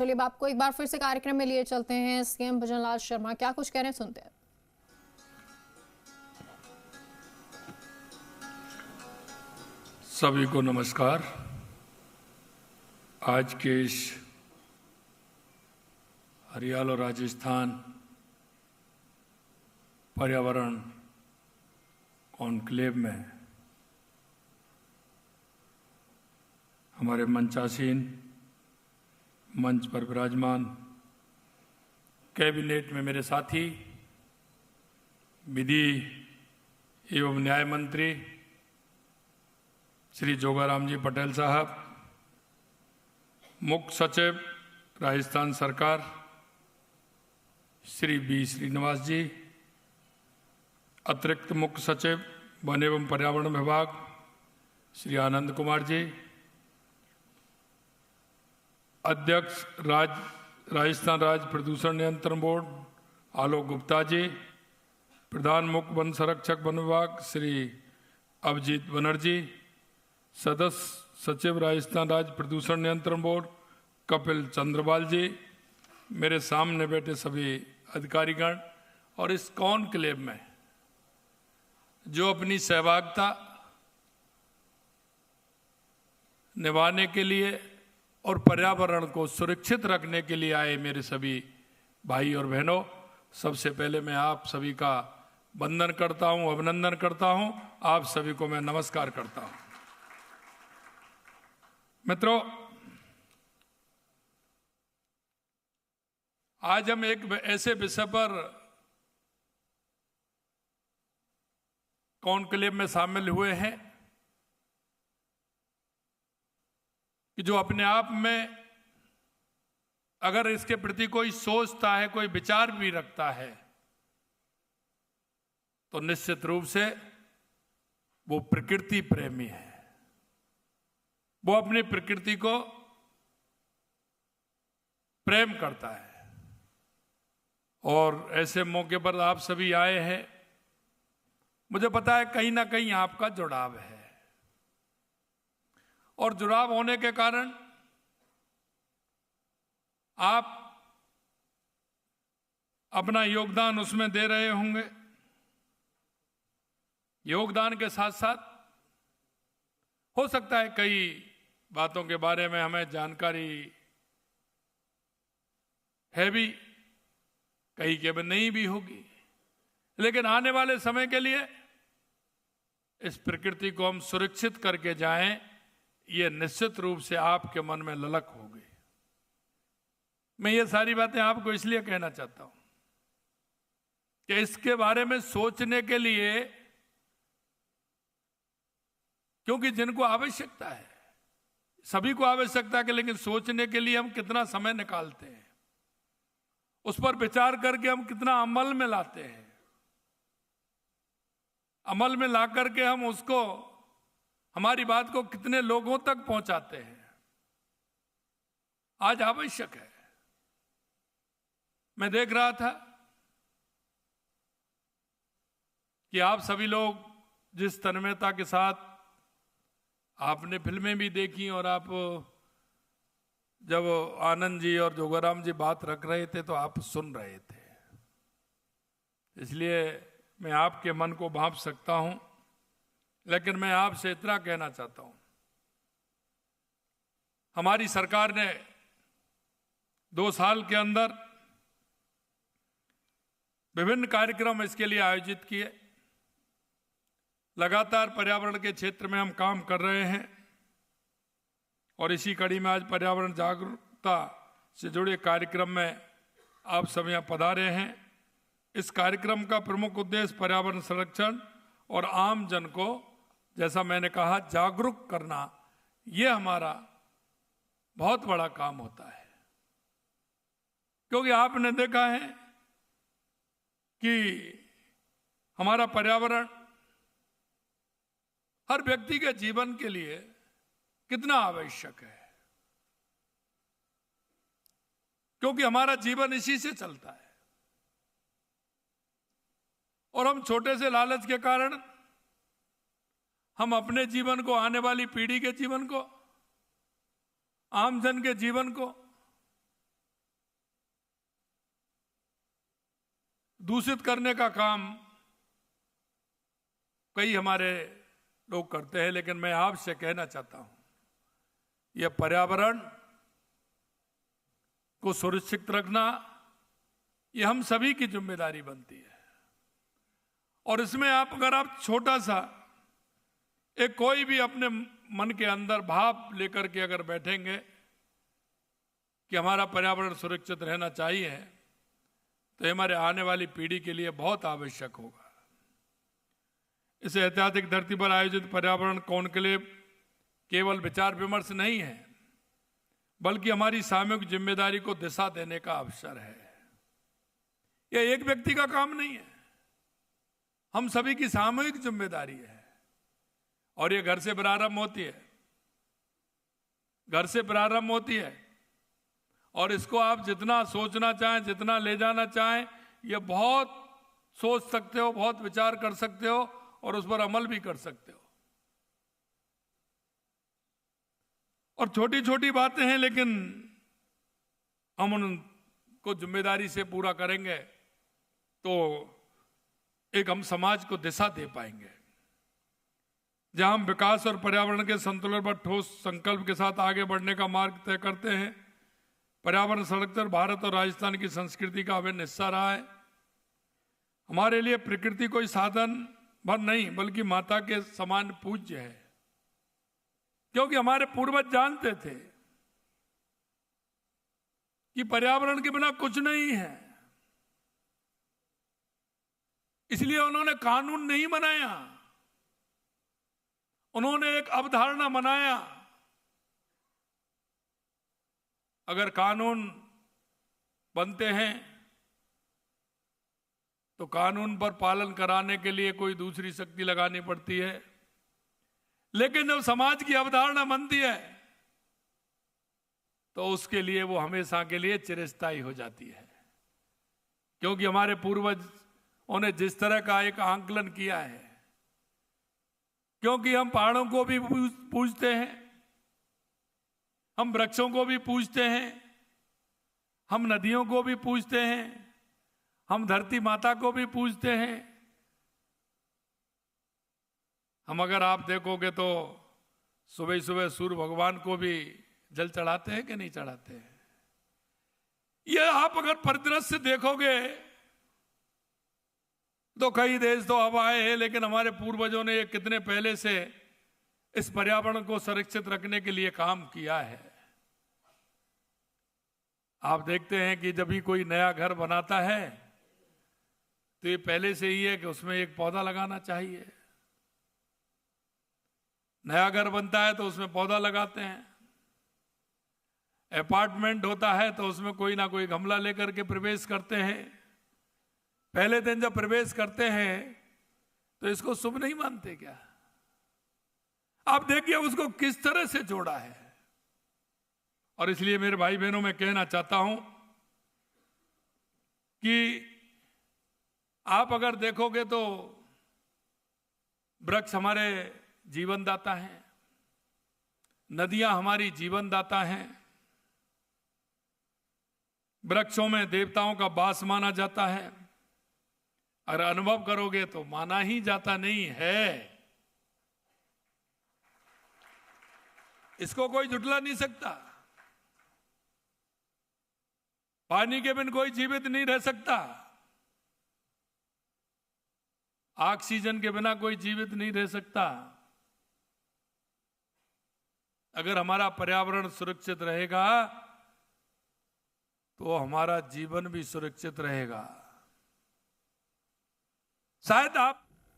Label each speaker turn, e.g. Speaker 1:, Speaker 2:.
Speaker 1: चलिए अब आपको एक बार फिर से कार्यक्रम में लिए चलते हैं। सीएम भजनलाल शर्मा क्या कुछ कह रहे हैं, सुनते हैं।
Speaker 2: सभी को नमस्कार। आज के इस हरियाणा और राजस्थान पर्यावरण कॉन्क्लेव में हमारे मंचासीन मंच पर विराजमान कैबिनेट में मेरे साथी विधि एवं न्याय मंत्री श्री जोगाराम जी पटेल साहब, मुख्य सचिव राजस्थान सरकार श्री बी श्रीनिवास जी, अतिरिक्त मुख्य सचिव वन एवं पर्यावरण विभाग श्री आनंद कुमार जी, अध्यक्ष राजस्थान राज्य प्रदूषण नियंत्रण बोर्ड आलोक गुप्ता जी, प्रधान मुख्य वन संरक्षक वन विभाग श्री अभिजीत बनर्जी, सदस्य सचिव राजस्थान राज्य प्रदूषण नियंत्रण बोर्ड कपिल चंद्रपाल जी, मेरे सामने बैठे सभी अधिकारीगण और इस कॉन्क्लेव में जो अपनी सहभागिता निभाने के लिए और पर्यावरण को सुरक्षित रखने के लिए आए मेरे सभी भाई और बहनों, सबसे पहले मैं आप सभी का वंदन करता हूं, अभिनंदन करता हूं। आप सभी को मैं नमस्कार करता हूं। मित्रों, आज हम एक ऐसे विषय पर कॉन्क्लेव में शामिल हुए हैं कि जो अपने आप में अगर इसके प्रति कोई सोचता है, कोई विचार भी रखता है, तो निश्चित रूप से वो प्रकृति प्रेमी है। वो अपनी प्रकृति को प्रेम करता है। और ऐसे मौके पर आप सभी आए हैं, मुझे पता है कहीं ना कहीं आपका जुड़ाव है, और जुड़ाव होने के कारण आप अपना योगदान उसमें दे रहे होंगे। योगदान के साथ साथ हो सकता है कई बातों के बारे में हमें जानकारी है भी, कई के भी नहीं भी होगी, लेकिन आने वाले समय के लिए इस प्रकृति को हम सुरक्षित करके जाएं, ये निश्चित रूप से आपके मन में ललक होगी। मैं ये सारी बातें आपको इसलिए कहना चाहता हूं कि इसके बारे में सोचने के लिए, क्योंकि जिनको आवश्यकता है, सभी को आवश्यकता है, लेकिन सोचने के लिए हम कितना समय निकालते हैं, उस पर विचार करके हम कितना अमल में लाते हैं, अमल में ला करके हम उसको, हमारी बात को कितने लोगों तक पहुंचाते हैं, आज आवश्यक है। मैं देख रहा था कि आप सभी लोग जिस तन्मयता के साथ आपने फिल्में भी देखी, और आप जब आनंद जी और जोगाराम जी बात रख रहे थे तो आप सुन रहे थे, इसलिए मैं आपके मन को भांप सकता हूं। लेकिन मैं आपसे इतना कहना चाहता हूं, हमारी सरकार ने 2 साल के अंदर विभिन्न कार्यक्रम इसके लिए आयोजित किए। लगातार पर्यावरण के क्षेत्र में हम काम कर रहे हैं, और इसी कड़ी में आज पर्यावरण जागरूकता से जुड़े कार्यक्रम में आप सब यहाँ पधारे हैं। इस कार्यक्रम का प्रमुख उद्देश्य पर्यावरण संरक्षण और आम जन को, जैसा मैंने कहा, जागरूक करना, ये हमारा बहुत बड़ा काम होता है। क्योंकि आपने देखा है कि हमारा पर्यावरण हर व्यक्ति के जीवन के लिए कितना आवश्यक है, क्योंकि हमारा जीवन इसी से चलता है। और हम छोटे से लालच के कारण हम अपने जीवन को, आने वाली पीढ़ी के जीवन को, आमजन के जीवन को दूषित करने का काम कई हमारे लोग करते हैं, लेकिन मैं आपसे कहना चाहता हूं, यह पर्यावरण को सुरक्षित रखना यह हम सभी की जिम्मेदारी बनती है। और इसमें अगर आप छोटा सा एक कोई भी अपने मन के अंदर भाव लेकर के अगर बैठेंगे कि हमारा पर्यावरण सुरक्षित रहना चाहिए, तो ये हमारे आने वाली पीढ़ी के लिए बहुत आवश्यक होगा। इस ऐतिहासिक धरती पर आयोजित पर्यावरण कॉन्क्लेव केवल विचार विमर्श नहीं है, बल्कि हमारी सामूहिक जिम्मेदारी को दिशा देने का अवसर है। यह एक व्यक्ति का काम नहीं है, हम सभी की सामूहिक जिम्मेदारी है। और ये घर से प्रारंभ होती है, घर से प्रारंभ होती है। और इसको आप जितना सोचना चाहें, जितना ले जाना चाहें, ये बहुत सोच सकते हो, बहुत विचार कर सकते हो और उस पर अमल भी कर सकते हो। और छोटी छोटी बातें हैं, लेकिन हम उनको जिम्मेदारी से पूरा करेंगे तो एक हम समाज को दिशा दे पाएंगे। जहां हम विकास और पर्यावरण के संतुलन पर ठोस संकल्प के साथ आगे बढ़ने का मार्ग तय करते हैं। पर्यावरण संरक्षण भारत और राजस्थान की संस्कृति का अभिन्न हिस्सा रहा है। हमारे लिए प्रकृति कोई साधन भर नहीं, बल्कि माता के समान पूज्य है, क्योंकि हमारे पूर्वज जानते थे कि पर्यावरण के बिना कुछ नहीं है। इसलिए उन्होंने कानून नहीं बनाया, उन्होंने एक अवधारणा बनाया। अगर कानून बनते हैं तो कानून पर पालन कराने के लिए कोई दूसरी शक्ति लगानी पड़ती है, लेकिन जब समाज की अवधारणा बनती है तो उसके लिए वो हमेशा के लिए चिरस्थायी हो जाती है। क्योंकि हमारे पूर्वजों ने जिस तरह का एक आंकलन किया है, क्योंकि हम पहाड़ों को भी पूजते हैं, हम वृक्षों को भी पूजते हैं, हम नदियों को भी पूजते हैं, हम धरती माता को भी पूजते हैं। हम अगर आप देखोगे तो सुबह सुबह सूर्य भगवान को भी जल चढ़ाते हैं कि नहीं चढ़ाते हैं। ये आप अगर परिदृश्य देखोगे तो कई देश तो अब आए हैं, लेकिन हमारे पूर्वजों ने कितने पहले से इस पर्यावरण को सुरक्षित रखने के लिए काम किया है। आप देखते हैं कि जब भी कोई नया घर बनाता है तो ये पहले से ही है कि उसमें एक पौधा लगाना चाहिए। नया घर बनता है तो उसमें पौधा लगाते हैं। अपार्टमेंट होता है तो उसमें कोई ना कोई गमला लेकर के प्रवेश करते हैं। पहले दिन जब प्रवेश करते हैं तो इसको शुभ नहीं मानते क्या? आप देखिए उसको किस तरह से जोड़ा है। और इसलिए मेरे भाई बहनों में कहना चाहता हूं कि आप अगर देखोगे तो वृक्ष हमारे जीवन दाता हैं, नदियां हमारी जीवन दाता हैं, वृक्षों में देवताओं का वास माना जाता है। और अनुभव करोगे तो माना ही जाता नहीं है, इसको कोई झुठला नहीं सकता। पानी के बिन कोई जीवित नहीं रह सकता, ऑक्सीजन के बिना कोई जीवित नहीं रह सकता। अगर हमारा पर्यावरण सुरक्षित रहेगा तो हमारा जीवन भी सुरक्षित रहेगा। शायद आप